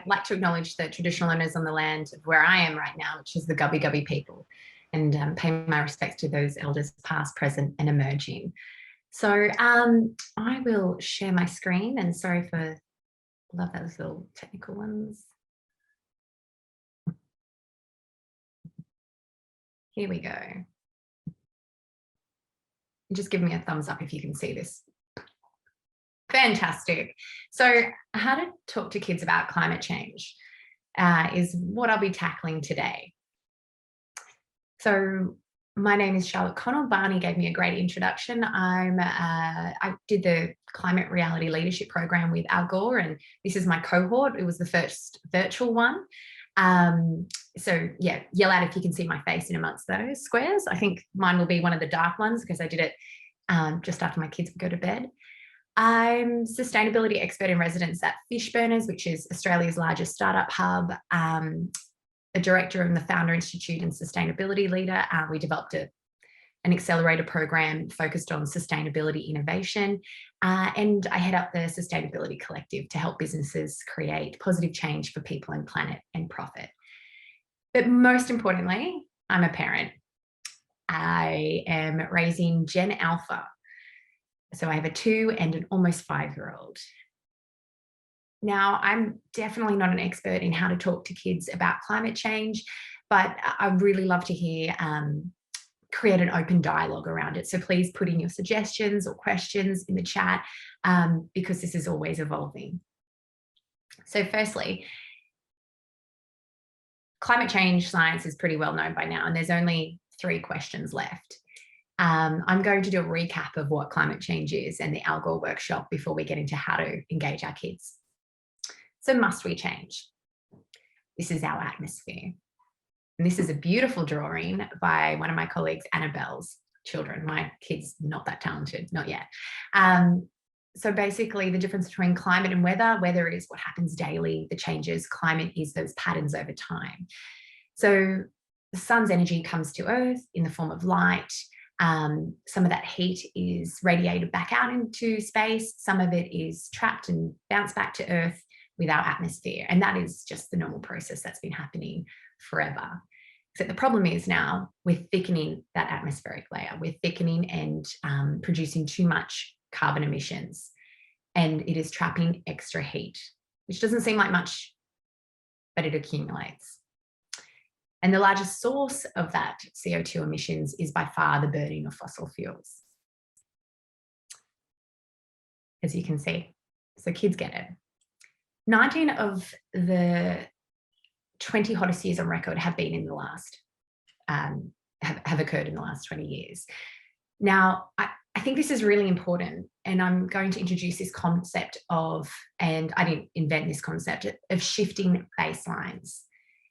like to acknowledge the traditional owners on the land of where I am right now, which is the Gubbi Gubbi people, and pay my respects to those elders past, present, and emerging. So I will share my screen, and sorry for, love those little technical ones. Here we go. Just give me a thumbs up if you can see this. Fantastic. So how to talk to kids about climate change is what I'll be tackling today. So my name is Charlotte Connell. Barney gave me a great introduction. I did the Climate Reality Leadership Program with Al Gore, and this is my cohort. It was the first virtual one. So yeah, yell out if you can see my face in amongst those squares. I think mine will be one of the dark ones because I did it just after my kids would go to bed. I'm sustainability expert in residence at Fishburners, which is Australia's largest startup hub. A director of the Founder Institute and sustainability leader. We developed an accelerator program focused on sustainability innovation. And I head up the Sustainability Collective to help businesses create positive change for people and planet and profit. But most importantly, I'm a parent. I am raising Gen Alpha. So I have a 2 and an almost 5-year-old. Now, I'm definitely not an expert in how to talk to kids about climate change, but I really love to hear, create an open dialogue around it. So please put in your suggestions or questions in the chat because this is always evolving. So firstly, climate change science is pretty well known by now, and there's only 3 questions left. I'm going to do a recap of what climate change is and the Al Gore workshop before we get into how to engage our kids. So must we change? This is our atmosphere. And this is a beautiful drawing by one of my colleagues, Annabelle's children. My kids, not that talented, not yet. So basically the difference between climate and weather, weather is what happens daily, the changes, climate is those patterns over time. So the sun's energy comes to Earth in the form of light. Some of that heat is radiated back out into space. Some of it is trapped and bounced back to Earth with our atmosphere. And that is just the normal process that's been happening forever. So the problem is now we're thickening that atmospheric layer. We're thickening and producing too much carbon emissions. And it is trapping extra heat, which doesn't seem like much, but it accumulates. And the largest source of that CO2 emissions is by far the burning of fossil fuels. As you can see, so kids get it. 19 of the 20 hottest years on record have been in the last, have occurred in the last 20 years. Now, I think this is really important, and I'm going to introduce this concept of, and I didn't invent this concept, of shifting baselines.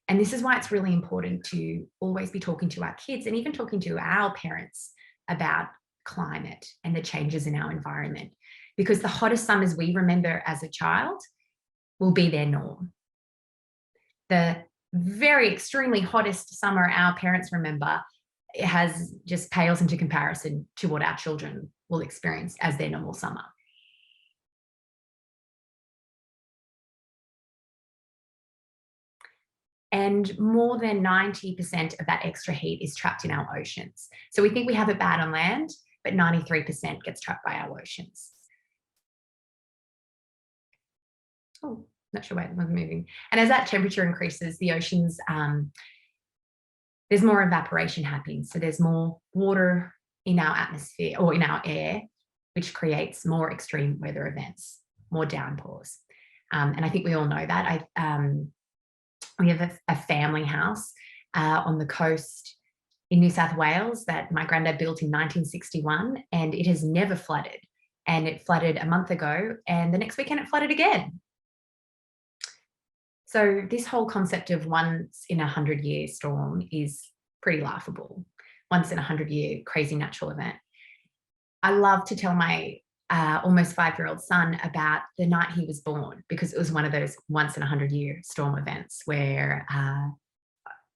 And this is why it's really important to always be talking to our kids and even talking to our parents about climate and the changes in our environment, because the hottest summers we remember as a child will be their norm. The very extremely hottest summer our parents remember, it has just pales into comparison to what our children will experience as their normal summer. And more than 90% of that extra heat is trapped in our oceans. So we think we have it bad on land, but 93% gets trapped by our oceans. Oh, not sure why it was moving. And as that temperature increases, the oceans, there's more evaporation happening. So there's more water in our atmosphere or in our air, which creates more extreme weather events, more downpours. And I think we all know that. We have a family house on the coast in New South Wales that my granddad built in 1961, and it has never flooded. And it flooded a month ago, and the next weekend it flooded again. So this whole concept of once in 100-year storm is pretty laughable. Once in 100-year crazy natural event. I love to tell my almost 5-year-old son about the night he was born, because it was one of those once in 100-year storm events where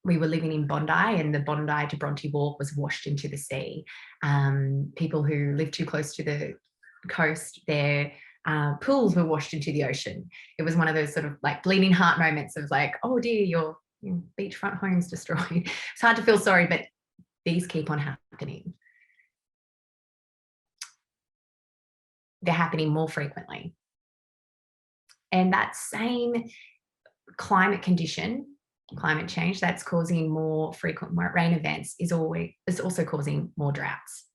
we were living in Bondi, and the Bondi to Bronte Walk was washed into the sea. People who live too close to the coast, their Pools were washed into the ocean. It was one of those sort of like bleeding heart moments of like, oh dear, your beachfront home's destroyed. It's hard to feel sorry, but these keep on happening. They're happening more frequently. And that same climate condition, climate change, that's causing more frequent rain events is also causing more droughts.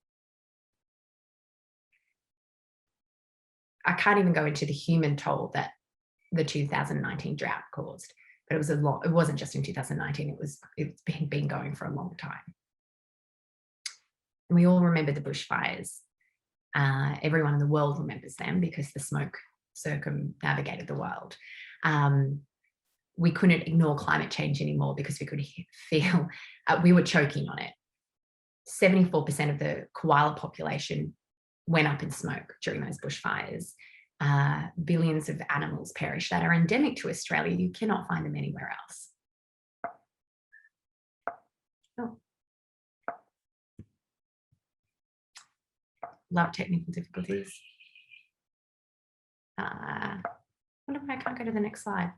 I can't even go into the human toll that the 2019 drought caused, but it was a lot. It wasn't just in 2019. It's been going for a long time. And we all remember the bushfires. Everyone in the world remembers them because the smoke circumnavigated the world. We couldn't ignore climate change anymore because we could feel we were choking on it. 74% of the koala population went up in smoke during those bushfires. Billions of animals perished that are endemic to Australia. You cannot find them anywhere else. Oh. Love technical difficulties. I wonder why I can't go to the next slide.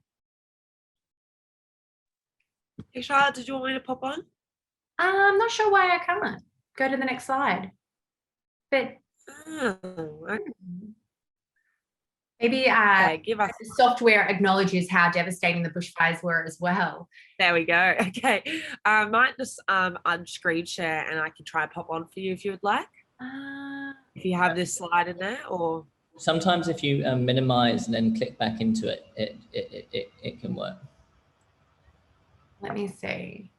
Hey, Charlotte, did you want me to pop on? I'm not sure why I can't go to the next slide, but maybe give us the software acknowledges how devastating the bushfires were as well. There we go. Okay, I might just unscreen share and I can try and pop on for you if you would like. If you have this slide in there, or sometimes if you minimize and then click back into it, it can work. Let me see.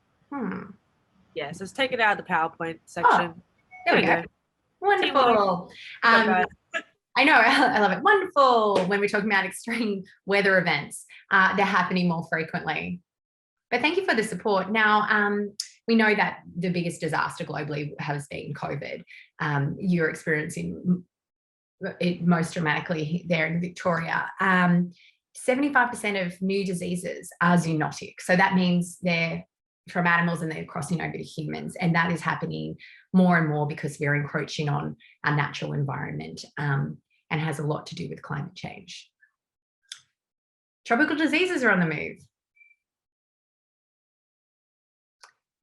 Yeah, so let's take it out of the PowerPoint section. Oh, there we go. Wonderful. I know, I love it. Wonderful. When we're talking about extreme weather events, they're happening more frequently. But thank you for the support. Now, we know that the biggest disaster globally has been COVID. You're experiencing it most dramatically there in Victoria. 75% of new diseases are zoonotic. So that means they're from animals and they're crossing over to humans. And that is happening more and more because we're encroaching on our natural environment and has a lot to do with climate change. Tropical diseases are on the move.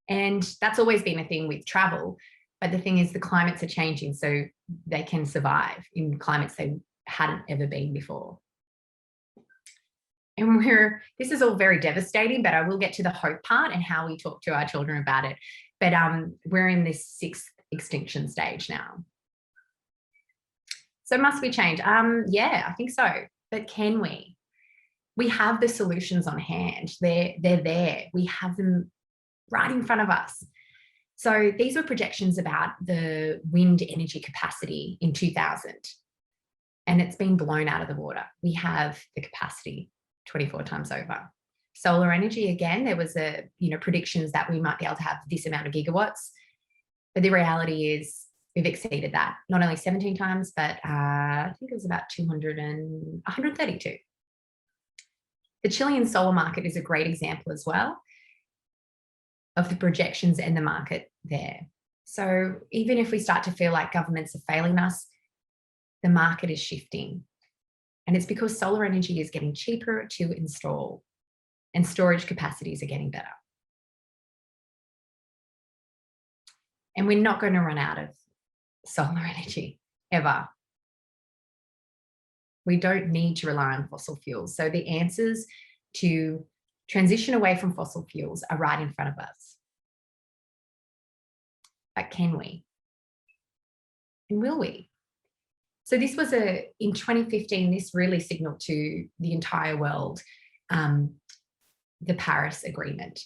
And that's always been a thing with travel. But the thing is, the climates are changing, so they can survive in climates they hadn't ever been before. And this is all very devastating, but I will get to the hope part and how we talk to our children about it. But we're in this 6th extinction stage now. So must we change? Yeah, I think so. But can we? We have the solutions on hand. They're there. We have them right in front of us. So these were projections about the wind energy capacity in 2000, and it's been blown out of the water. We have the capacity 24 times over. Solar energy, again, there was predictions that we might be able to have this amount of gigawatts, but the reality is we've exceeded that, not only 17 times, but I think it was about 132. The Chilean solar market is a great example as well of the projections and the market there. So even if we start to feel like governments are failing us, the market is shifting. And it's because solar energy is getting cheaper to install and storage capacities are getting better. And we're not going to run out of solar energy ever. We don't need to rely on fossil fuels. So the answers to transition away from fossil fuels are right in front of us. But can we? And will we? So this was in 2015, this really signaled to the entire world the Paris Agreement,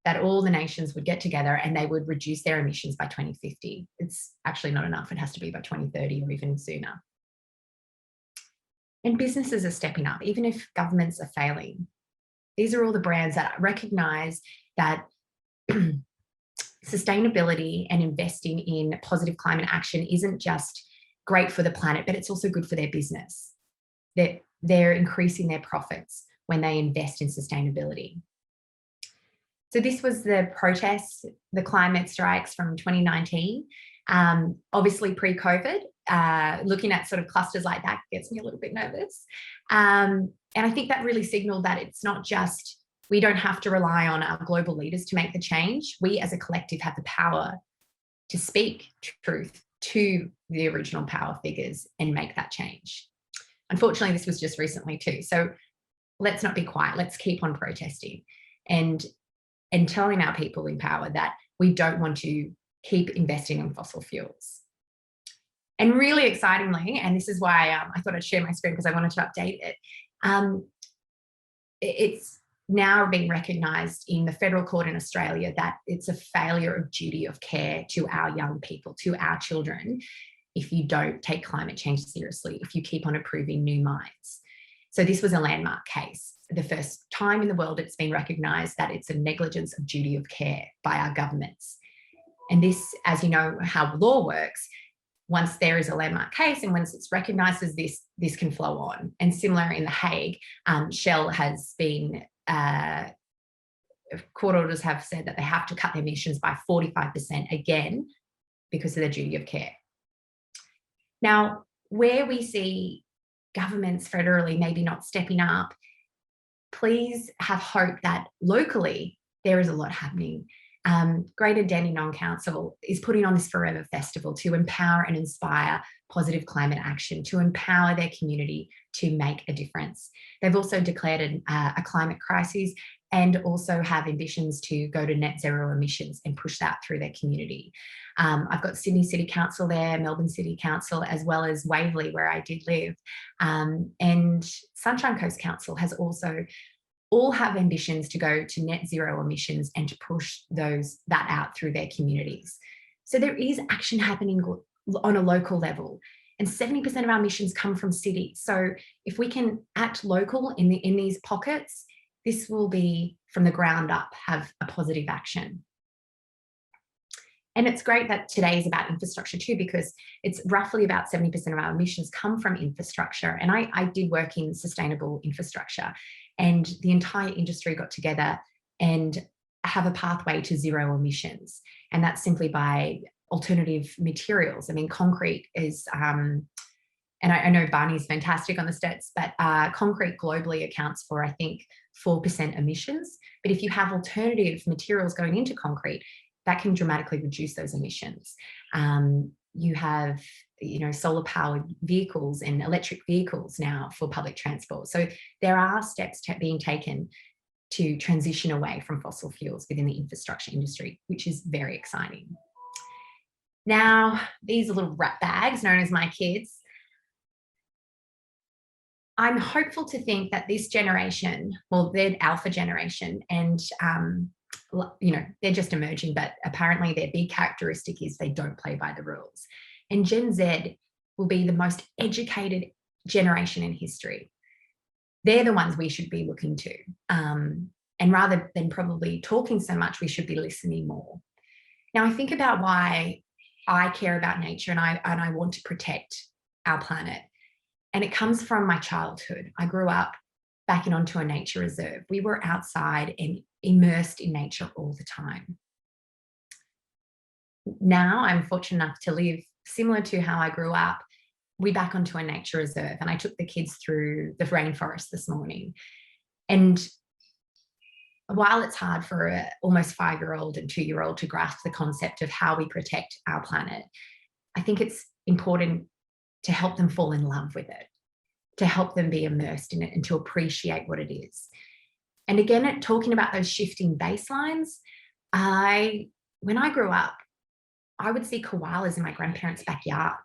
that all the nations would get together and they would reduce their emissions by 2050. It's actually not enough. It has to be by 2030 or even sooner. And businesses are stepping up, even if governments are failing. These are all the brands that recognize that sustainability and investing in positive climate action isn't just great for the planet, but it's also good for their business. They're increasing their profits when they invest in sustainability. So this was the protests, the climate strikes from 2019. Obviously pre-COVID, looking at sort of clusters like that gets me a little bit nervous. And I think that really signaled that it's not just, we don't have to rely on our global leaders to make the change. We as a collective have the power to speak truth to the original power figures and make that change. Unfortunately, this was just recently too. So let's not be quiet. Let's keep on protesting and telling our people in power that we don't want to keep investing in fossil fuels. And really excitingly, and this is why I thought I'd share my screen because I wanted to update it, it's now being recognised in the federal court in Australia that it's a failure of duty of care to our young people, to our children, if you don't take climate change seriously, if you keep on approving new mines. So this was a landmark case. The first time in the world it's been recognised that it's a negligence of duty of care by our governments. And this, as you know how law works, once there is a landmark case and once it's recognised as this can flow on. And similar in The Hague, Shell has been, court orders have said that they have to cut their emissions by 45% again because of their duty of care. Now, where we see governments federally maybe not stepping up, please have hope that locally there is a lot happening. Greater Dandenong Council is putting on this Forever Festival to empower and inspire positive climate action, to empower their community to make a difference. They've also declared a climate crisis and also have ambitions to go to net zero emissions and push that through their community. I've got Sydney City Council there, Melbourne City Council, as well as Waverley, where I did live. And Sunshine Coast Council has also all have ambitions to go to net zero emissions and to push that out through their communities. So there is action happening on a local level, and 70% of our emissions come from cities. So if we can act local in these pockets, this will be from the ground up, have a positive action. And it's great that today is about infrastructure too, because it's roughly about 70% of our emissions come from infrastructure. And I did work in sustainable infrastructure, and the entire industry got together and have a pathway to zero emissions. And that's simply by alternative materials. I mean, concrete is, and I know Barney's fantastic on the stats, but concrete globally accounts for, I think, 4% emissions. But if you have alternative materials going into concrete, that can dramatically reduce those emissions. You have, solar powered vehicles and electric vehicles now for public transport. So there are steps being taken to transition away from fossil fuels within the infrastructure industry, which is very exciting. Now, these are little rat bags known as my kids. I'm hopeful to think that this generation, well, they're alpha generation, and they're just emerging, but apparently their big characteristic is they don't play by the rules. And Gen Z will be the most educated generation in history. They're the ones we should be looking to. And rather than probably talking so much, we should be listening more. Now, I think about why I care about nature and I want to protect our planet. And it comes from my childhood. I grew up backing onto a nature reserve. We were outside and immersed in nature all the time. Now I'm fortunate enough to live similar to how I grew up. We back onto a nature reserve, and I took the kids through the rainforest this morning. And while it's hard for an almost 5-year-old and 2-year-old to grasp the concept of how we protect our planet, I think it's important to help them fall in love with it, to help them be immersed in it and to appreciate what it is. And again, talking about those shifting baselines, when I grew up, I would see koalas in my grandparents' backyard,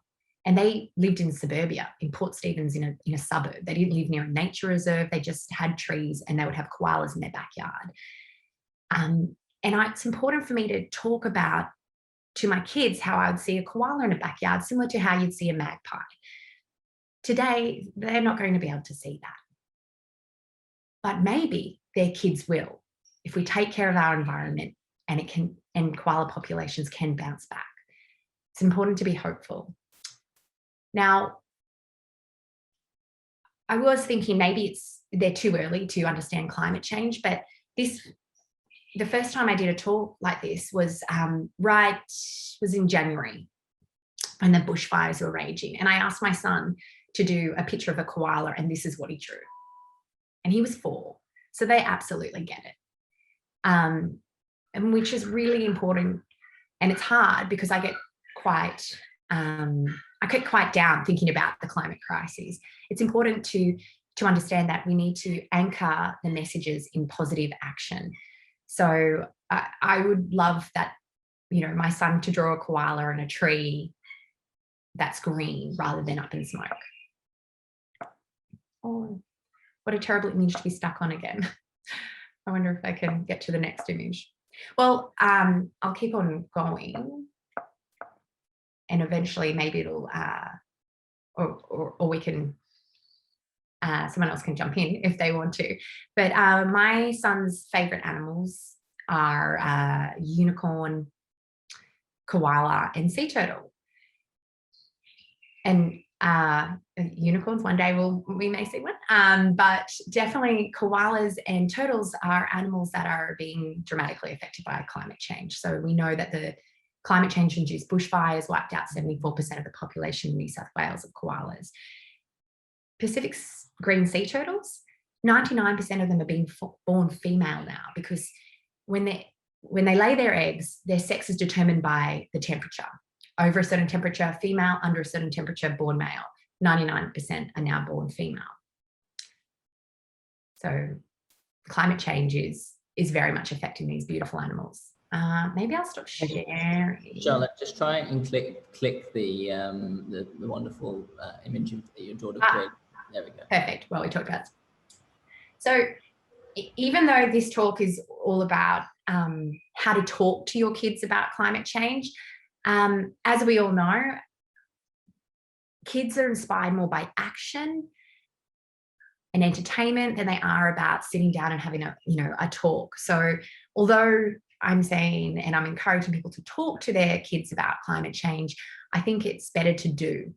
and they lived in suburbia, in Port Stephens, in a suburb. They didn't live near a nature reserve. They just had trees, and they would have koalas in their backyard. It's important for me to talk about to my kids how I would see a koala in a backyard, similar to how you'd see a magpie. Today, they're not going to be able to see that. But maybe their kids will, if we take care of our environment and koala populations can bounce back. It's important to be hopeful. Now, I was thinking maybe they're too early to understand climate change, but the first time I did a talk like this was in January. and the bushfires were raging. And I asked my son to do a picture of a koala, and this is what he drew. And he was 4. So they absolutely get it. And which is really important. And it's hard because I get quite down thinking about the climate crisis. It's important to understand that we need to anchor the messages in positive action. So I would love that, you know, my son to draw a koala and a tree that's green rather than up in smoke. Oh, what a terrible image to be stuck on again. I wonder if I can get to the next image. Well, I'll keep on going, and eventually maybe it'll, or we can, someone else can jump in if they want to. But my son's favorite animals are unicorn, koala, and sea turtle. And unicorns, one day we may see one, but definitely koalas and turtles are animals that are being dramatically affected by climate change. So we know that the climate change induced bushfires wiped out 74% of the population in New South Wales of koalas. Pacific green sea turtles, 99% of them are being born female now, because when they lay their eggs, their sex is determined by the temperature. Over a certain temperature, female; under a certain temperature, born male. 99% are now born female. So climate change is very much affecting these beautiful animals. Maybe I'll stop sharing. Charlotte, just try and click the wonderful image of your daughter created. There we go. Perfect. Well, we talked about it. So even though this talk is all about how to talk to your kids about climate change, as we all know, kids are inspired more by action and entertainment than they are about sitting down and having a talk. So although I'm saying, and I'm encouraging people to talk to their kids about climate change, I think it's better to do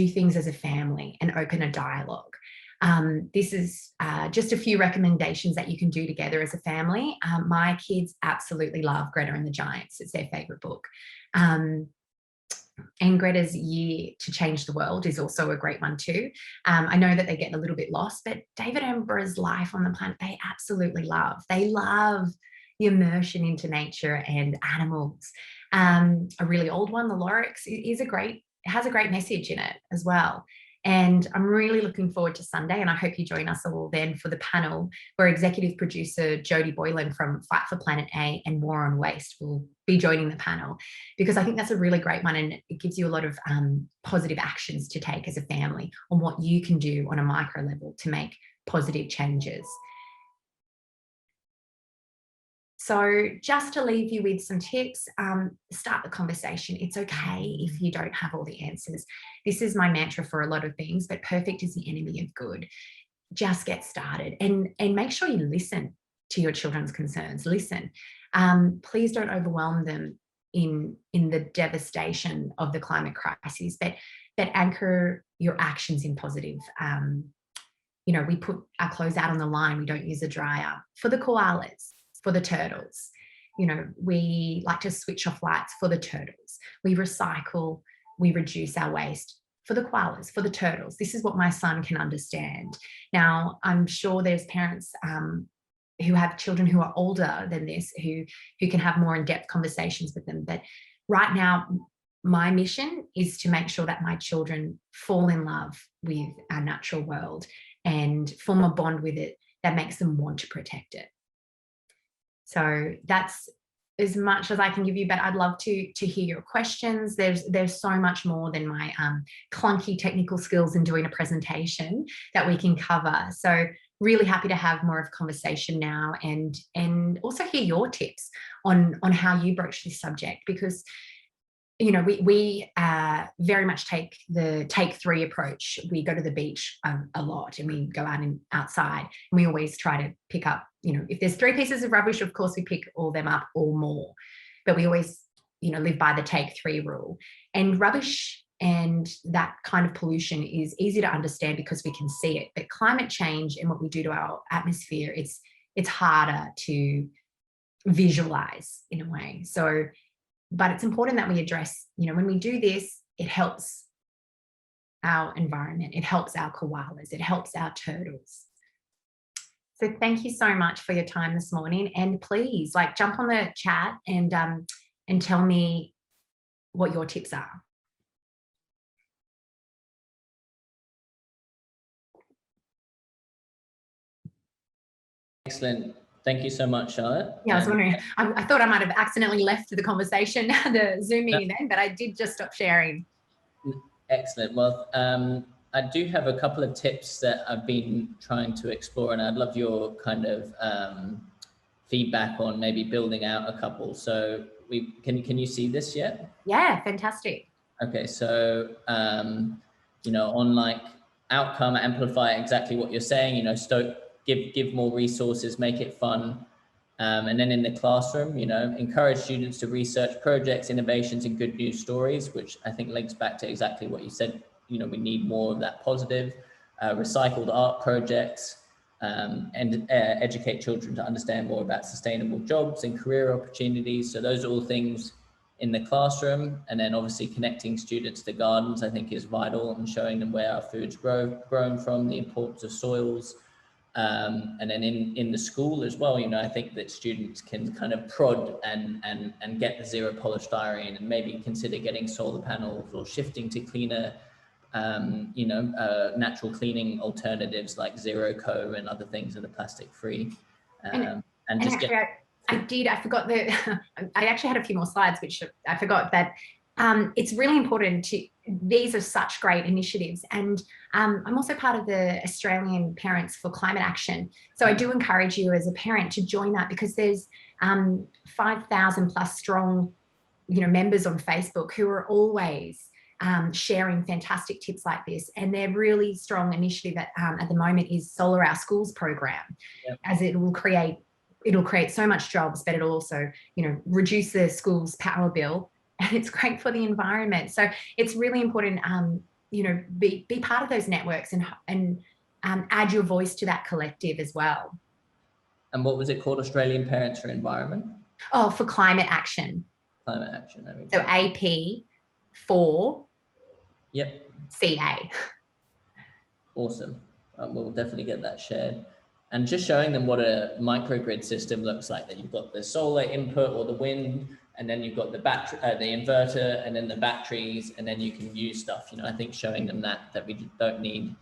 things as a family and open a dialogue. This is just a few recommendations that you can do together as a family. My kids absolutely love Greta and the Giants. It's their favorite book. And Greta's Year to Change the World is also a great one too. I know that they get a little bit lost, but David Attenborough's Life on the Planet, they absolutely love. They love the immersion into nature and animals. A really old one, The Lorax, has a great message in it as well. And I'm really looking forward to Sunday, and I hope you join us all then for the panel where executive producer Jodie Boylan from Fight for Planet A and War on Waste will be joining the panel, because I think that's a really great one, and it gives you a lot of positive actions to take as a family on what you can do on a micro level to make positive changes. So just to leave you with some tips, start the conversation. It's okay if you don't have all the answers. This is my mantra for a lot of things, but perfect is the enemy of good. Just get started and make sure you listen to your children's concerns. Listen. Please don't overwhelm them in the devastation of the climate crisis, but anchor your actions in positive. We put our clothes out on the line. We don't use a dryer. For the koalas, for the turtles, we like to switch off lights for the turtles. We recycle, we reduce our waste for the koalas, for the turtles. This is what my son can understand. Now, I'm sure there's parents who have children who are older than this, who can have more in-depth conversations with them. But right now, my mission is to make sure that my children fall in love with our natural world and form a bond with it that makes them want to protect it. So that's as much as I can give you, but I'd love to hear your questions. There's so much more than my clunky technical skills in doing a presentation that we can cover. So really happy to have more of a conversation now, and also hear your tips on how you broach this subject, because we very much take the take 3 approach. We go to the beach a lot, and we go out and outside, and we always try to pick up, if there's 3 pieces of rubbish, of course we pick all them up or more, but we always, live by the take 3 rule. And rubbish and that kind of pollution is easy to understand because we can see it, but climate change and what we do to our atmosphere, it's harder to visualize in a way. So but it's important that we address, when we do this, it helps our environment, it helps our koalas, it helps our turtles. So thank you so much for your time this morning, and please jump on the chat and tell me what your tips are. Excellent. Thank you so much, Charlotte. Yeah, I was wondering, I thought I might have accidentally left the conversation, the Zoom meeting then, but I did just stop sharing. Excellent. Well, I do have a couple of tips that I've been trying to explore, and I'd love your kind of feedback on maybe building out a couple. So can you see this yet? Yeah, fantastic. Okay, so on outcome, amplify exactly what you're saying, give more resources, make it fun. And then in the classroom, encourage students to research projects, innovations, and good news stories, which I think links back to exactly what you said. We need more of that positive, recycled art projects, and educate children to understand more about sustainable jobs and career opportunities. So those are all things in the classroom. And then obviously connecting students to gardens, I think, is vital, and showing them where our food's grown from, the importance of soils. And then in the school as well, I think that students can kind of prod and get the zero polystyrene, and maybe consider getting solar panels or shifting to cleaner, natural cleaning alternatives like Zero Co and other things that are plastic free. I forgot I actually had a few more slides, which I forgot that it's really important these are such great initiatives. And I'm also part of the Australian Parents for Climate Action. So I do encourage you as a parent to join that, because there's 5,000 plus strong, members on Facebook who are always sharing fantastic tips like this. And their really strong initiative at the moment is Solar Our Schools program, as it'll create so much jobs, but it'll also, reduce the school's power bill. And it's great for the environment. So it's really important, be part of those networks and add your voice to that collective as well. And what was it called? Australian Parents for Environment? Oh, for Climate Action. Climate Action. So AP4. Yep. CA. Awesome. We'll definitely get that shared. And just showing them what a microgrid system looks like, that you've got the solar input or the wind, and then you've got the battery, the inverter, and then the batteries, and then you can use stuff. I think showing them that we don't need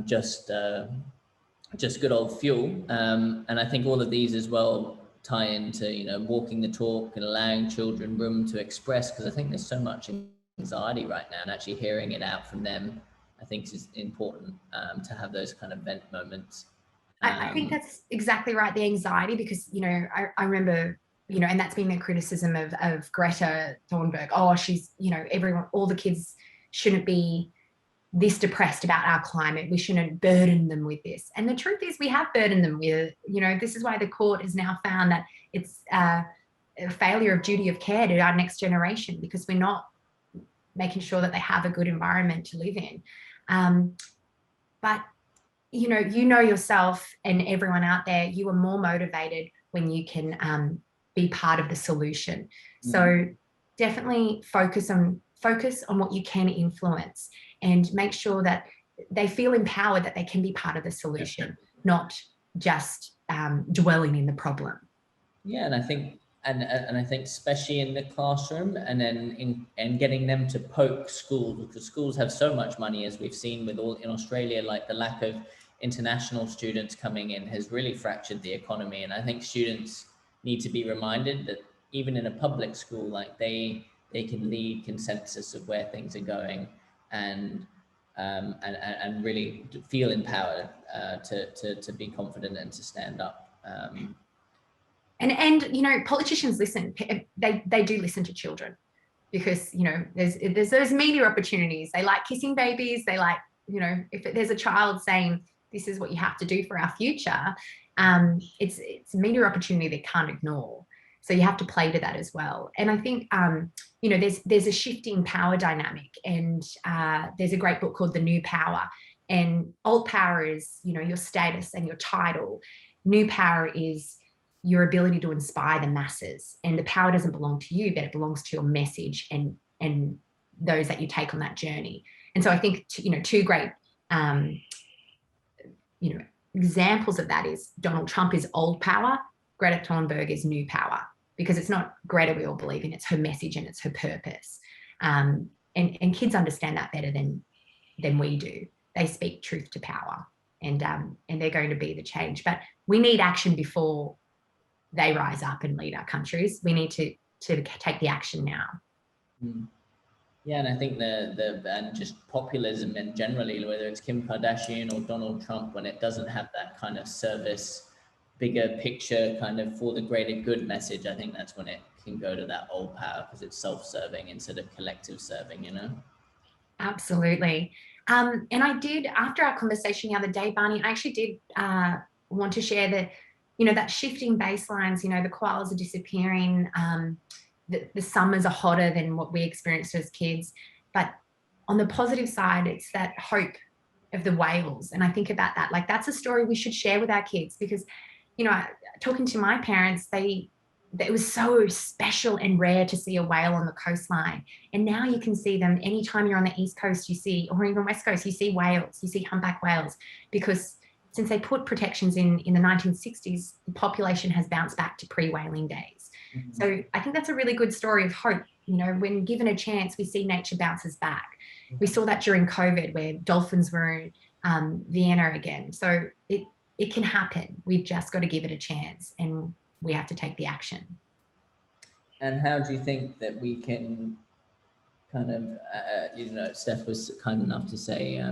just good old fuel. And I think all of these as well tie into walking the talk and allowing children room to express, because I think there's so much anxiety right now, and actually hearing it out from them, I think, is important, to have those kind of vent moments. I think that's exactly right, the anxiety, because I remember, and that's been the criticism of Greta Thunberg. Oh, she's, all the kids shouldn't be this depressed about our climate. We shouldn't burden them with this. And the truth is, we have burdened them with, this is why the court has now found that it's a failure of duty of care to our next generation, because we're not making sure that they have a good environment to live in. But yourself and everyone out there, you are more motivated when you can be part of the solution. Mm-hmm. So definitely focus on what you can influence, and make sure that they feel empowered that they can be part of the solution, not just dwelling in the problem. Yeah, and I think especially in the classroom, and then in getting them to poke schools, because schools have so much money, as we've seen in Australia, like the lack of international students coming in has really fractured the economy. And I think students need to be reminded that even in a public school, like they can lead consensus of where things are going, and really feel empowered to be confident and to stand up. And politicians listen. They do listen to children, because there's those media opportunities. They like kissing babies. They like, if there's a child saying this is what you have to do for our future, it's a media opportunity they can't ignore. So you have to play to that as well. And I think there's a shifting power dynamic, and there's a great book called The New Power. And old power is your status and your title. New power is your ability to inspire the masses, and the power doesn't belong to you, but it belongs to your message and those that you take on that journey. And so I think, two great, examples of that is Donald Trump is old power, Greta Thunberg is new power, because it's not Greta we all believe in, it's her message and it's her purpose. And kids understand that better than we do. They speak truth to power, and they're going to be the change. But we need action before they rise up and lead our countries. We need to take the action now. Yeah, and I think and just populism and generally, whether it's Kim Kardashian or Donald Trump, when it doesn't have that kind of service, bigger picture kind of for the greater good message, I think that's when it can go to that old power, because it's self-serving instead of collective serving, Absolutely. And I did, after our conversation the other day, Barney, I actually did want to share that, that shifting baselines, the koalas are disappearing, the summers are hotter than what we experienced as kids. But on the positive side, it's that hope of the whales. And I think about that, like that's a story we should share with our kids, because, talking to my parents, it was so special and rare to see a whale on the coastline. And now you can see them anytime you're on the East Coast, or even West Coast, you see whales, you see humpback whales, because since they put protections in the 1960s, the population has bounced back to pre-whaling days. Mm-hmm. So I think that's a really good story of hope. When given a chance, we see nature bounces back. Mm-hmm. We saw that during COVID, where dolphins were in Vienna again. So it can happen. We've just got to give it a chance, and we have to take the action. And how do you think that we can kind of, Steph was kind enough to say,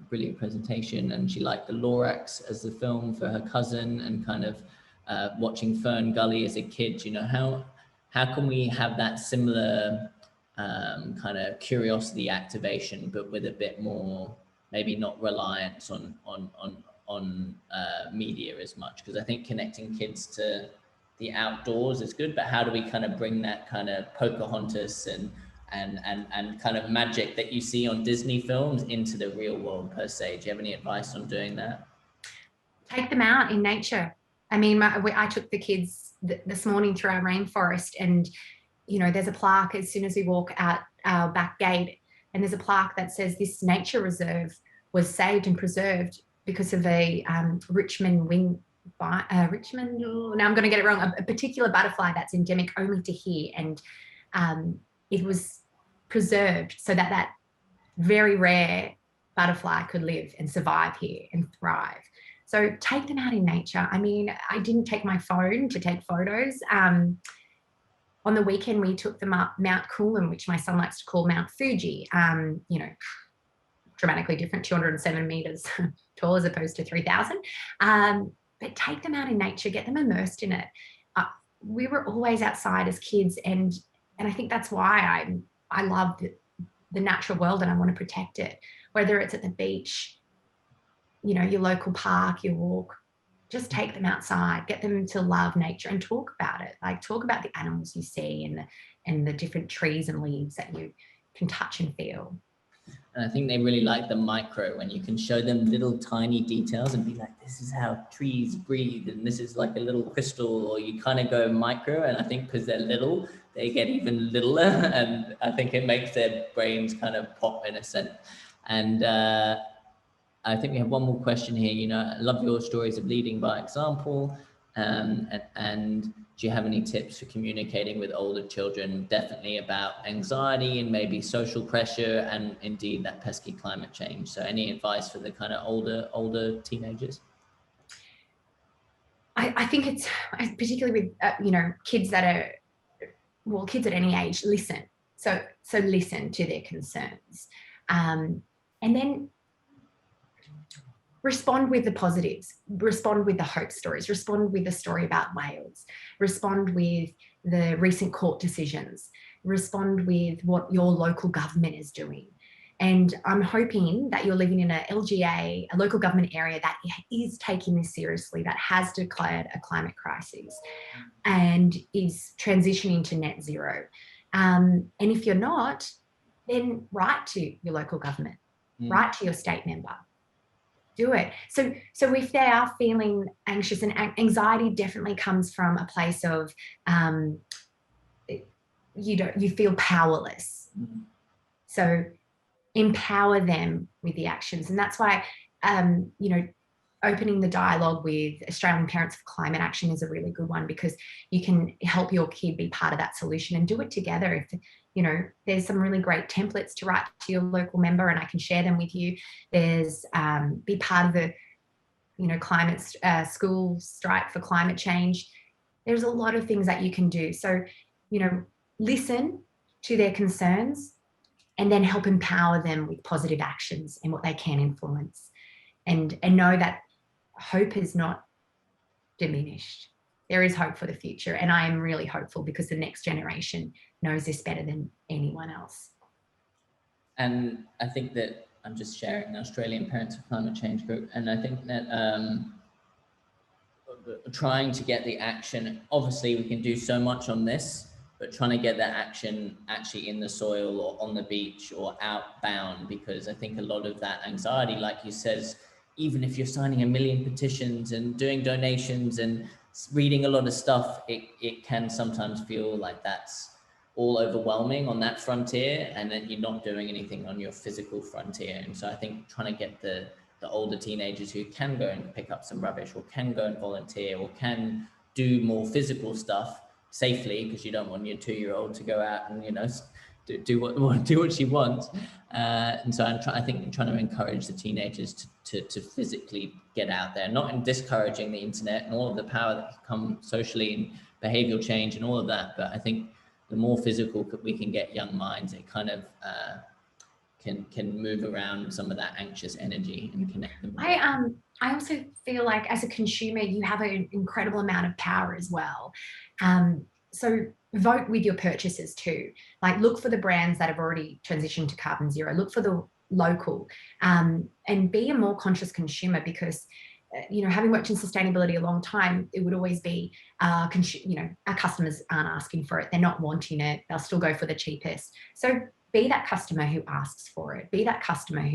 brilliant presentation, and she liked the Lorax as the film for her cousin, and kind of watching Fern Gully as a kid. How can we have that similar kind of curiosity activation, but with a bit more, maybe not reliance on media as much? Because I think connecting kids to the outdoors is good, but how do we kind of bring that kind of Pocahontas and kind of magic that you see on Disney films into the real world per se? Do you have any advice on doing that? Take them out in nature. I mean, I took the kids this morning through our rainforest, and there's a plaque as soon as we walk out our back gate, and there's a plaque that says this nature reserve was saved and preserved because of a Richmond, now I'm going to get it wrong, a particular butterfly that's endemic only to here, and it was preserved so that very rare butterfly could live and survive here and thrive. So take them out in nature. I mean, I didn't take my phone to take photos. On the weekend, we took them up Mount Coolum, which my son likes to call Mount Fuji. Dramatically different, 207 meters tall as opposed to 3,000. But take them out in nature, get them immersed in it. We were always outside as kids, and I think that's why I love the natural world, and I want to protect it. Whether it's at the beach, your local park, your walk, just take them outside, get them to love nature and talk about it. Like talk about the animals you see and the different trees and leaves that you can touch and feel. And I think they really like the micro, when you can show them little tiny details and be like, this is how trees breathe, and this is like a little crystal, or you kind of go micro. And I think because they're little, they get even littler, and I think it makes their brains kind of pop in a sense. And I think we have one more question here. I love your stories of leading by example. And do you have any tips for communicating with older children, definitely about anxiety and maybe social pressure and indeed that pesky climate change? So any advice for the kind of older teenagers? I think it's particularly with, kids that are, kids at any age, listen. So listen to their concerns. And then respond with the positives, respond with the hope stories, respond with the story about whales, respond with the recent court decisions, respond with what your local government is doing. And I'm hoping that you're living in a LGA, a local government area that is taking this seriously, that has declared a climate crisis and is transitioning to net zero. And if you're not, then write to your local government, write to your state member. Do it. So if they are feeling anxious, and anxiety definitely comes from a place of you feel powerless. Mm-hmm. So empower them with the actions. And that's why opening the dialogue with Australian Parents for Climate Action is a really good one, because you can help your kid be part of that solution and do it together. If there's some really great templates to write to your local member, and I can share them with you. There's be part of the climate school strike for climate change. There's a lot of things that you can do. So listen to their concerns and then help empower them with positive actions and what they can influence, and know that hope is not diminished. There is hope for the future, and I am really hopeful because the next generation knows this better than anyone else. And I think that I'm just sharing the Australian Parents for Climate Change group, and I think that trying to get the action, obviously we can do so much on this, but trying to get that action actually in the soil or on the beach or outbound, because I think a lot of that anxiety, like you said, even if you're signing 1 million petitions and doing donations and reading a lot of stuff, it can sometimes feel like that's all overwhelming on that frontier, and then you're not doing anything on your physical frontier. And so I think trying to get the older teenagers who can go and pick up some rubbish, or can go and volunteer, or can do more physical stuff safely, because you don't want your 2-year-old to go out and do what she wants. And so I think I'm trying to encourage the teenagers to physically get out there, not in discouraging the internet and all of the power that can come socially and behavioral change and all of that, but I think the more physical we can get young minds, it kind of can move around some of that anxious energy and connect them. I also feel like as a consumer, you have an incredible amount of power as well. So vote with your purchases too. Like, look for the brands that have already transitioned to carbon zero. Look for the local, and be a more conscious consumer, because having worked in sustainability a long time, it would always be, our customers aren't asking for it. They're not wanting it. They'll still go for the cheapest. So be that customer who asks for it. Be that customer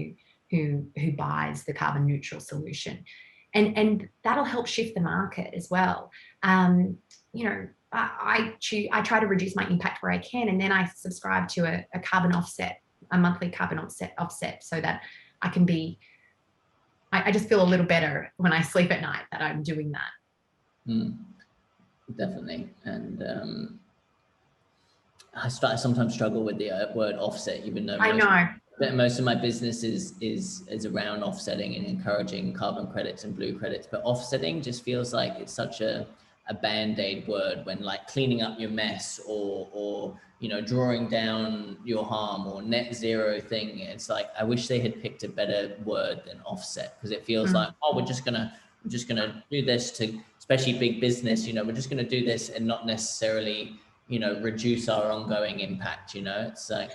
who buys the carbon neutral solution, and that'll help shift the market as well. I try to reduce my impact where I can, and then I subscribe to a carbon offset, a monthly carbon offset, so that I can be. I just feel a little better when I sleep at night that I'm doing that. Definitely, and I sometimes struggle with the word offset, even though most of my business is around offsetting and encouraging carbon credits and blue credits, but offsetting just feels like it's such a band-aid word, when like cleaning up your mess or drawing down your harm or net zero thing. It's like, I wish they had picked a better word than offset, because it feels like, oh, we're just gonna do this to, especially big business, we're just gonna do this and not necessarily reduce our ongoing impact. It's like,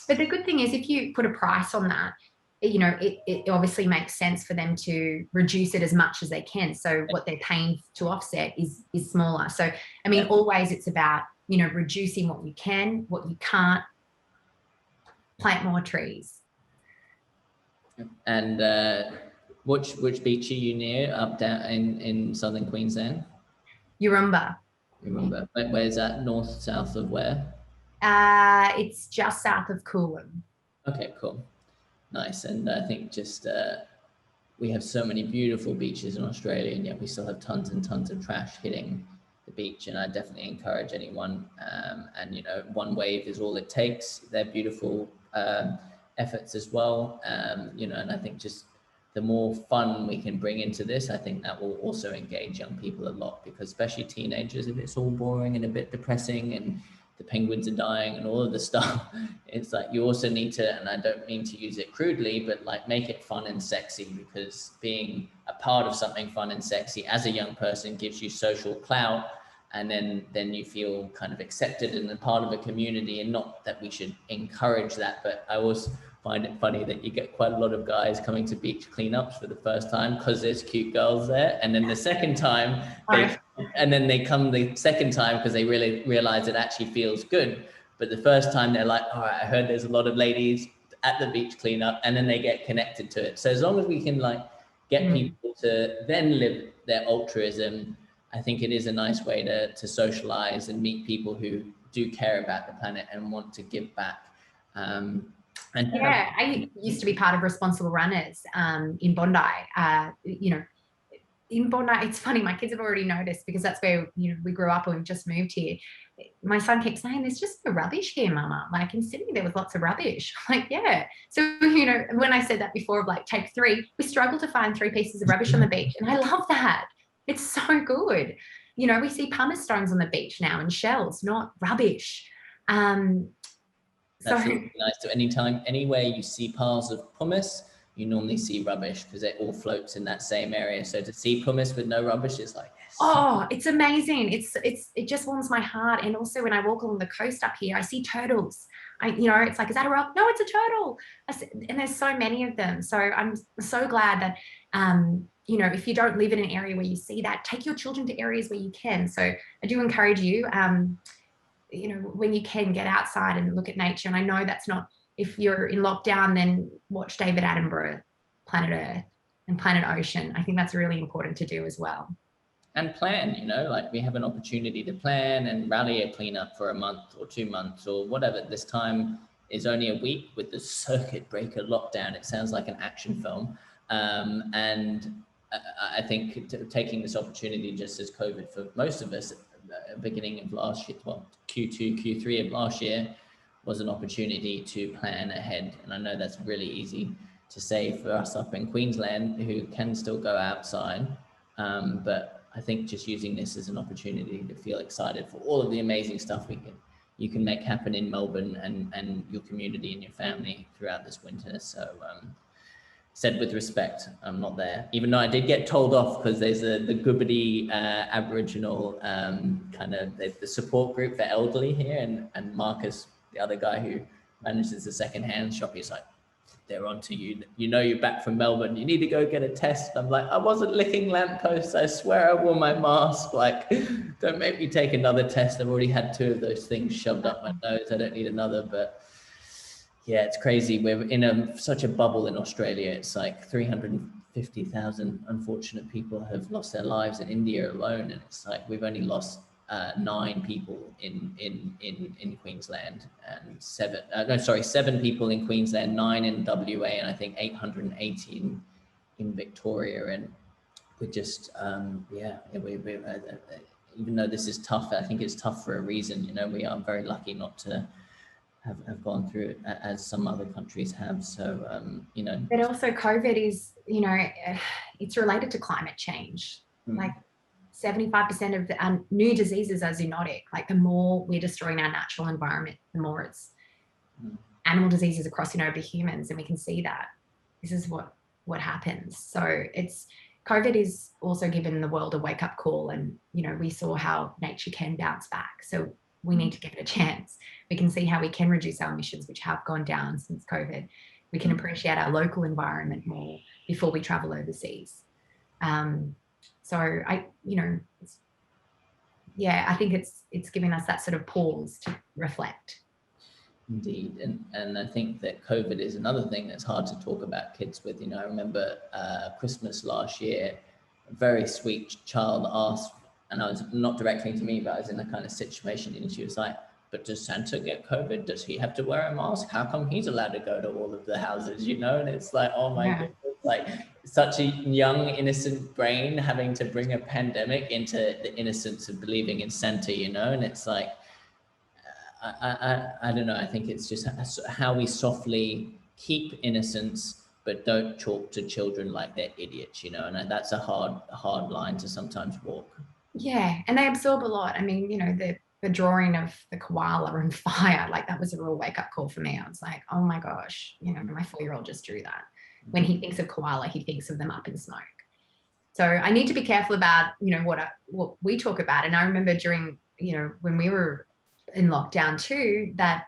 but the good thing is, if you put a price on that, it obviously makes sense for them to reduce it as much as they can. So what they're paying to offset is smaller. So, I mean, always it's about, reducing what you can, what you can't, plant more trees. And which beach are you near, up down in southern Queensland? Yaroomba. Yaroomba. Where's that? North, south of where? It's just south of Coolum. Okay, cool. Nice. And I think just we have so many beautiful beaches in Australia, and yet we still have tons and tons of trash hitting the beach. And I definitely encourage anyone, and one wave is all it takes. They're beautiful efforts as well, and I think just the more fun we can bring into this, I think that will also engage young people a lot, because especially teenagers, if it's all boring and a bit depressing and the penguins are dying and all of the stuff, it's like you also need to, and I don't mean to use it crudely, but like make it fun and sexy, because being a part of something fun and sexy as a young person gives you social clout, and then you feel kind of accepted and a part of a community. And not that we should encourage that, but I always find it funny that you get quite a lot of guys coming to beach cleanups for the first time because there's cute girls there, and then the second time they come the second time because they really realize it actually feels good. But the first time they're like, all right, I heard there's a lot of ladies at the beach cleanup, and then they get connected to it. So as long as we can like get people to then live their altruism, I think it is a nice way to socialize and meet people who do care about the planet and want to give back. I used to be part of Responsible Runners in Bondi. In Bondi, it's funny, my kids have already noticed because that's where we grew up and we've just moved here. My son keeps saying, there's just no rubbish here, Mama. Like in Sydney, there was lots of rubbish. Like, yeah. So, when I said that before of like take 3, we struggle to find 3 pieces of rubbish on the beach. And I love that. It's so good. We see pumice stones on the beach now and shells, not rubbish. That's really nice. So anywhere you see piles of pumice, you normally see rubbish because it all floats in that same area. So to see pumice with no rubbish is like, yes. Oh, it's amazing. It just warms my heart. And also when I walk along the coast up here, I see turtles. It's like, is that a rock? No, it's a turtle. And there's so many of them. So I'm so glad that, if you don't live in an area where you see that, take your children to areas where you can. So I do encourage you, when you can, get outside and look at nature. And I know that's not, if you're in lockdown, then watch David Attenborough, Planet Earth and Planet Ocean. I think that's really important to do as well. And plan, like we have an opportunity to plan and rally a cleanup for a month or 2 months or whatever. This time is only a week with the circuit breaker lockdown. It sounds like an action film. And I think taking this opportunity, just as COVID for most of us, beginning of last year, Q2, Q3 of last year, was an opportunity to plan ahead. And I know that's really easy to say for us up in Queensland who can still go outside. But I think just using this as an opportunity to feel excited for all of the amazing stuff you can make happen in Melbourne and your community and your family throughout this winter. So said with respect, I'm not there, even though I did get told off because there's the Gubbit Aboriginal the support group for elderly here, and Marcus, the other guy who manages the secondhand shop, he's like, they're on to you. You're back from Melbourne. You need to go get a test. I'm like, I wasn't licking lampposts. I swear I wore my mask. Like, don't make me take another test. I've already had 2 of those things shoved up my nose. I don't need another. But yeah, it's crazy. We're in such a bubble in Australia. It's like 350,000 unfortunate people have lost their lives in India alone. And it's like, we've only lost 9 people in Queensland and 7 people in Queensland, 9 in WA, and I think 818 in Victoria. And we're just, even though this is tough, I think it's tough for a reason. We are very lucky not to have gone through it as some other countries have. So, But also COVID is, it's related to climate change. Like 75% of the new diseases are zoonotic. Like the more we're destroying our natural environment, the more it's animal diseases are crossing over humans. And we can see that this is what happens. So COVID is also given the world a wake up call. And, we saw how nature can bounce back. So we need to give it a chance. We can see how we can reduce our emissions, which have gone down since COVID. We can appreciate our local environment more before we travel overseas. So I think it's giving us that sort of pause to reflect. Indeed. And I think that COVID is another thing that's hard to talk about kids with. I remember Christmas last year, a very sweet child asked, and I was not directly to me, but I was in a kind of situation, and she was like, but does Santa get COVID? Does he have to wear a mask? How come he's allowed to go to all of the houses, And it's like, oh my goodness, like such a young, innocent brain having to bring a pandemic into the innocence of believing in Santa, And it's like, I don't know. I think it's just how we softly keep innocence, but don't talk to children like they're idiots, And that's a hard line to sometimes walk. Yeah, and they absorb a lot. I mean, the drawing of the koala on fire, like that was a real wake up call for me. I was like, oh my gosh, my 4-year-old just drew that. When he thinks of koala, he thinks of them up in smoke. So I need to be careful about, what we talk about. And I remember during, when we were in lockdown too, that,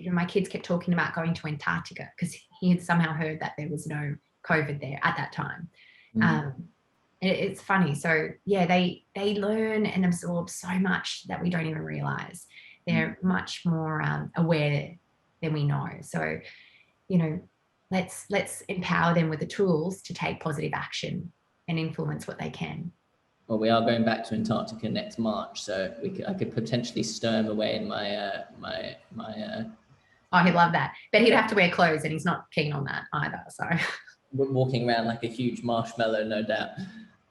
my kids kept talking about going to Antarctica because he had somehow heard that there was no COVID there at that time. It's funny. So yeah, they learn and absorb so much that we don't even realize. They're much more aware than we know. So, let's empower them with the tools to take positive action and influence what they can. Well, we are going back to Antarctica next March, so I could potentially stow him away in my Oh, he'd love that, but he'd have to wear clothes, and he's not keen on that either. So walking around like a huge marshmallow, no doubt.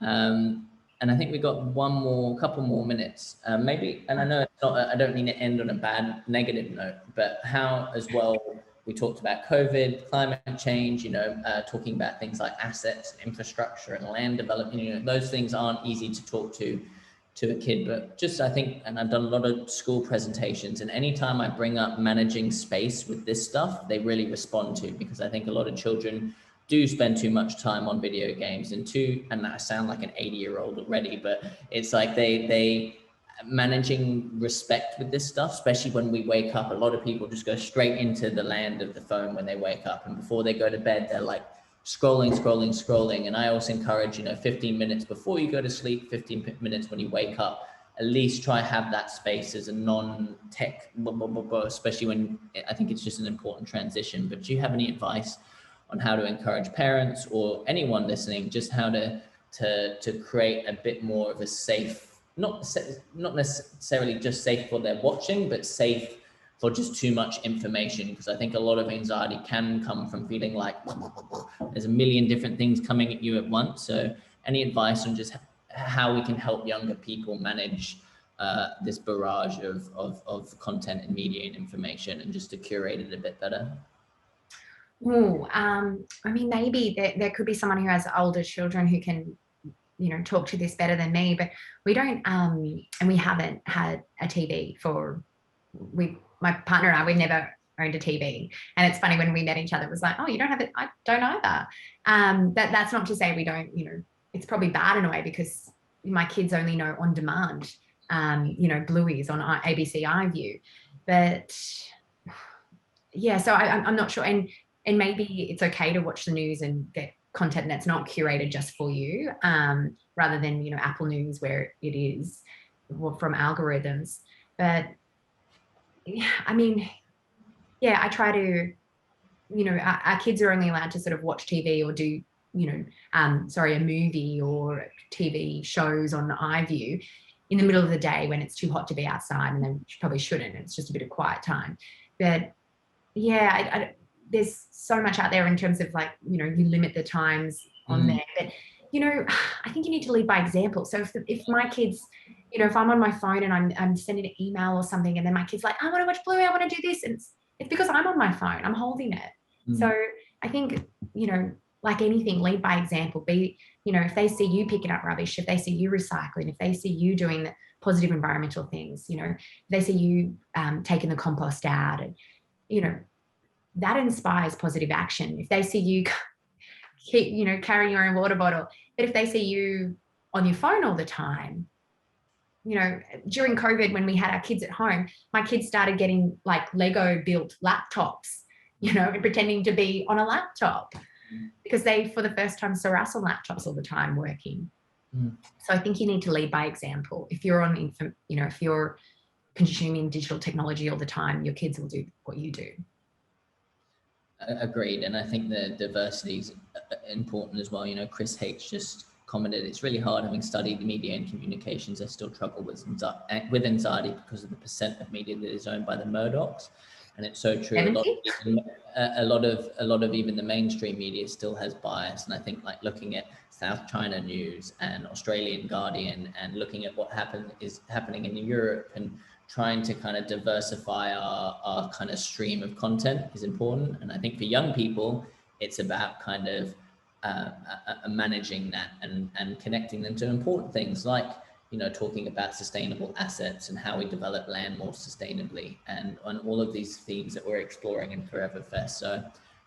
And I think we got couple more minutes, maybe. And I know it's not, I don't mean to end on a bad negative note, but how as well, we talked about COVID, climate change, talking about things like assets, infrastructure and land development, those things aren't easy to talk to a kid, but just, I think, and I've done a lot of school presentations, and anytime I bring up managing space with this stuff, they really respond to, because I think a lot of children do spend too much time on video games, and I sound like an 80-year-old already, but it's like they managing respect with this stuff, especially when we wake up. A lot of people just go straight into the land of the phone when they wake up, and before they go to bed, they're like scrolling. And I also encourage, 15 minutes before you go to sleep, 15 minutes when you wake up, at least try have that space as a non-tech, especially when I think it's just an important transition. But do you have any advice on how to encourage parents or anyone listening, just how to create a bit more of a safe, not necessarily just safe for their watching, but safe for just too much information? Because I think a lot of anxiety can come from feeling like there's a million different things coming at you at once. So any advice on just how we can help younger people manage this barrage of content and media and information, and just to curate it a bit better? I mean, maybe there could be someone who has older children who can, talk to this better than me, but we don't, and we haven't had a TV my partner and I, we've never owned a TV. And it's funny, when we met each other, it was like, oh, you don't have it? I don't either. That's not to say we don't, it's probably bad in a way, because my kids only know on demand, Bluey's on ABC iView. But yeah, so I'm not sure. And maybe it's okay to watch the news and get content that's not curated just for you, rather than, Apple News, where it is from algorithms. But I mean, yeah, I try to, our kids are only allowed to sort of watch TV or do, a movie or TV shows on iView in the middle of the day when it's too hot to be outside, and then probably shouldn't. It's just a bit of quiet time. But yeah, there's so much out there in terms of, like, you limit the times on there. But, I think you need to lead by example. So if my kids, if I'm on my phone and I'm sending an email or something, and then my kid's like, I want to watch Bluey, I want to do this, and it's because I'm on my phone, I'm holding it. So I think, like anything, lead by example. If they see you picking up rubbish, if they see you recycling, if they see you doing the positive environmental things, if they see you taking the compost out, and, that inspires positive action. If they see you keep, carrying your own water bottle, but if they see you on your phone all the time, during COVID, when we had our kids at home, my kids started getting like Lego built laptops, and pretending to be on a laptop, because they, for the first time, saw us on laptops all the time working. So I think you need to lead by example. If you're if you're consuming digital technology all the time, your kids will do what you do. Agreed. And I think the diversity is important as well. Chris H just commented, it's really hard, having studied media and communications, I still struggle with anxiety because of the percent of media that is owned by the Murdochs. And it's so true. A lot of even the mainstream media still has bias. And I think, like, looking at South China News and Australian Guardian, and looking at what is happening in Europe, and trying to kind of diversify our kind of stream of content is important. And I think for young people, it's about kind of managing that and connecting them to important things, like, talking about sustainable assets and how we develop land more sustainably, and on all of these themes that we're exploring in Forever Fest. So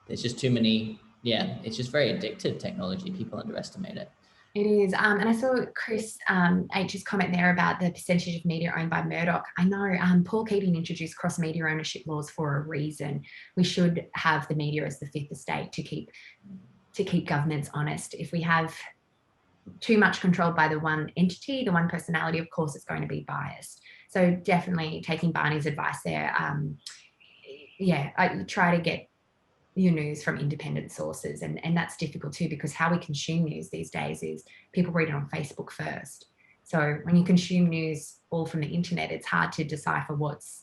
there's just too many, it's just very addictive technology. People underestimate it. It is. And I saw Chris H's comment there about the percentage of media owned by Murdoch. I know Paul Keating introduced cross-media ownership laws for a reason. We should have the media as the fifth estate to keep governments honest. If we have too much controlled by the one entity, the one personality, of course it's going to be biased. So definitely taking Barney's advice there. I try to get, your news from independent sources. And that's difficult too, because how we consume news these days is people read it on Facebook first. So when you consume news all from the internet, it's hard to decipher what's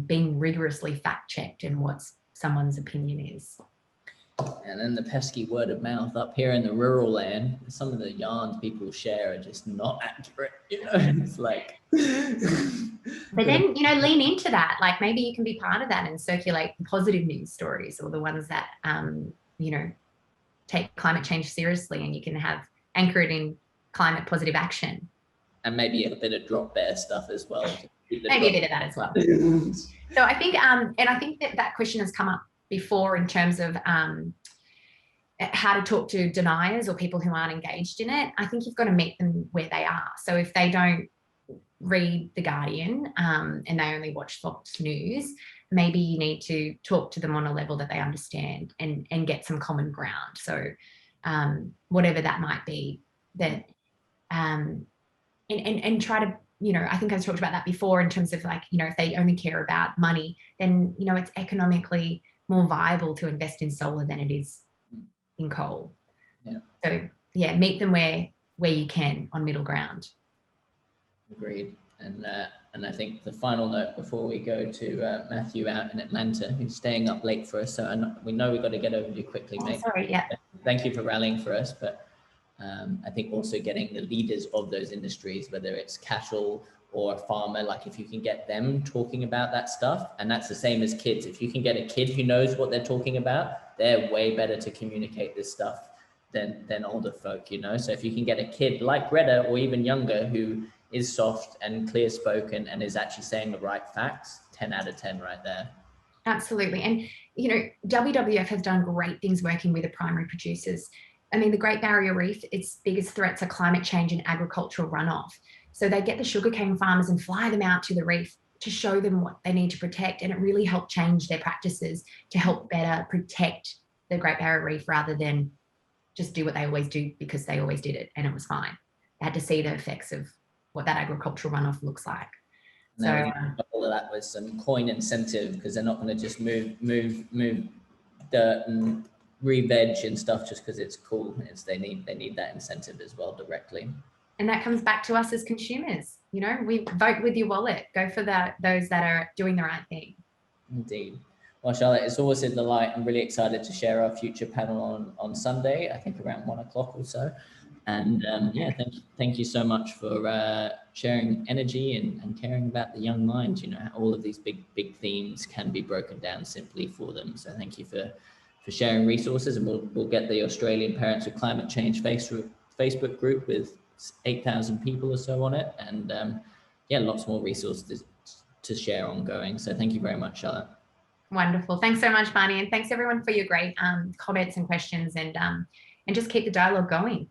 being rigorously fact-checked and what someone's opinion is. And then the pesky word of mouth up here in the rural land, some of the yarns people share are just not accurate, you know. It's like but then, you know, lean into that. Like maybe you can be part of that and circulate positive news stories, or the ones that you know, take climate change seriously, and you can have anchor it in climate positive action. And maybe a bit of drop bear stuff as well. Maybe a bit of that as well. So I think and I think that question has come up before in terms of how to talk to deniers or people who aren't engaged in it. I think you've got to meet them where they are. So if they don't read The Guardian and they only watch Fox News, maybe you need to talk to them on a level that they understand and get some common ground. So whatever that might be, that and try to, you know, I think I've talked about that before in terms of like, you know, if they only care about money, then, you know, it's economically more viable to invest in solar than it is in coal. Yeah. So yeah, meet them where you can on middle ground. Agreed. And I think the final note before we go to Matthew out in Atlanta, who's staying up late for us. So we know we've got to get over to you quickly, mate. Sorry, yeah. Thank you for rallying for us. But I think also getting the leaders of those industries, whether it's cattle or a farmer, like if you can get them talking about that stuff, and that's the same as kids. If you can get a kid who knows what they're talking about, they're way better to communicate this stuff than older folk, you know? So if you can get a kid like Greta or even younger who is soft and clear spoken and is actually saying the right facts, 10 out of 10 right there. Absolutely. And, you know, WWF has done great things working with the primary producers. I mean, the Great Barrier Reef, its biggest threats are climate change and agricultural runoff. So they get the sugarcane farmers and fly them out to the reef to show them what they need to protect. And it really helped change their practices to help better protect the Great Barrier Reef rather than just do what they always do because they always did it and it was fine. They had to see the effects of what that agricultural runoff looks like. So all of that was some coin incentive, because they're not going to just move dirt and re-veg and stuff just because it's cool. They need that incentive as well directly. And that comes back to us as consumers. You know, we vote with your wallet. Go for those that are doing the right thing. Indeed. Well, Charlotte, it's always a delight. I'm really excited to share our future panel on Sunday, I think around 1 o'clock or so. And yeah, thank you so much for sharing energy and caring about the young minds. You know, how all of these big themes can be broken down simply for them. So thank you for sharing resources, and we'll get the Australian Parents of Climate Change Facebook group with 8,000 people or so on it, and yeah, lots more resources to share ongoing. So thank you very much, Charlotte. Wonderful. Thanks so much, Barney, and thanks everyone for your great comments and questions, and just keep the dialogue going.